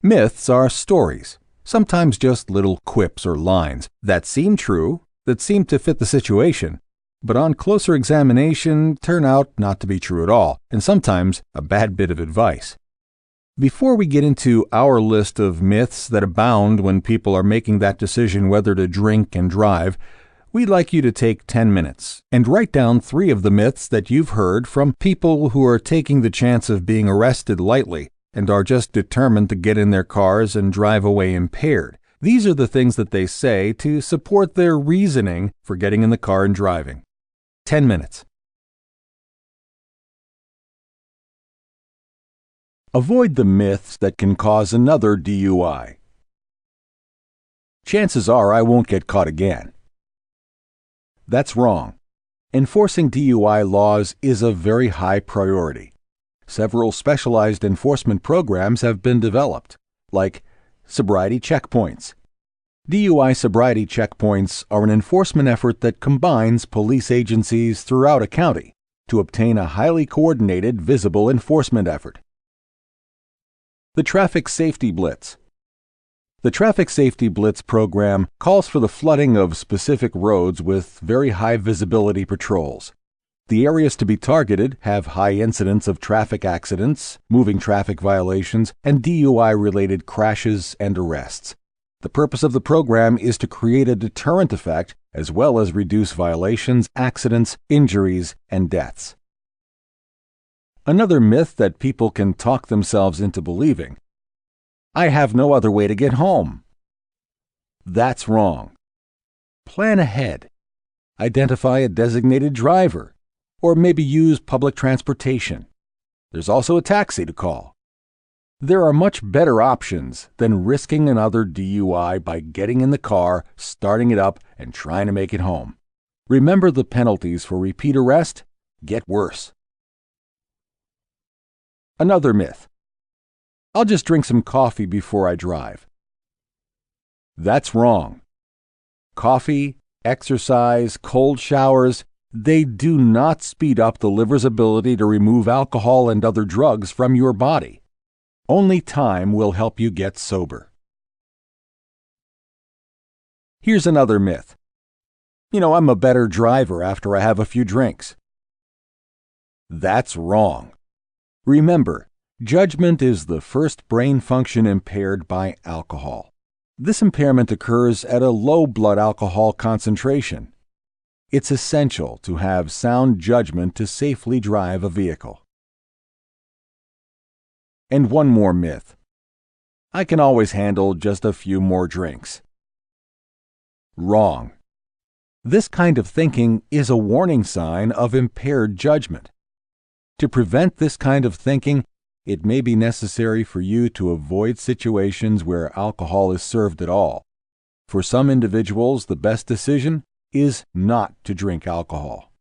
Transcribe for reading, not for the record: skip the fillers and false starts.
Myths are stories, sometimes just little quips or lines that seem true, that seem to fit the situation, but on closer examination turn out not to be true at all, and sometimes a bad bit of advice. Before we get into our list of myths that abound when people are making that decision whether to drink and drive, we'd like you to take 10 minutes and write down 3 of the myths that you've heard from people who are taking the chance of being arrested lightly and are just determined to get in their cars and drive away impaired. These are the things that they say to support their reasoning for getting in the car and driving. 10 minutes. Avoid the myths that can cause another DUI. Chances are I won't get caught again. That's wrong. Enforcing DUI laws is a very high priority. Several specialized enforcement programs have been developed, like Sobriety Checkpoints. DUI sobriety checkpoints are an enforcement effort that combines police agencies throughout a county to obtain a highly coordinated, visible enforcement effort. The Traffic Safety Blitz. The Traffic Safety Blitz program calls for the flooding of specific roads with very high visibility patrols. The areas to be targeted have high incidence of traffic accidents, moving traffic violations, and DUI-related crashes and arrests. The purpose of the program is to create a deterrent effect as well as reduce violations, accidents, injuries, and deaths. Another myth that people can talk themselves into believing: I have no other way to get home. That's wrong. Plan ahead. Identify a designated driver, or maybe use public transportation. There's also a taxi to call. There are much better options than risking another DUI by getting in the car, starting it up, and trying to make it home. Remember, the penalties for repeat arrest get worse. Another myth: I'll just drink some coffee before I drive. That's wrong. Coffee, exercise, cold showers, they do not speed up the liver's ability to remove alcohol and other drugs from your body. Only time will help you get sober. Here's another myth: I'm a better driver after I have a few drinks. That's wrong. Remember, judgment is the first brain function impaired by alcohol. This impairment occurs at a low blood alcohol concentration. It's essential to have sound judgment to safely drive a vehicle. And one more myth: I can always handle just a few more drinks. Wrong. This kind of thinking is a warning sign of impaired judgment. To prevent this kind of thinking, it may be necessary for you to avoid situations where alcohol is served at all. For some individuals, the best decision is not to drink alcohol.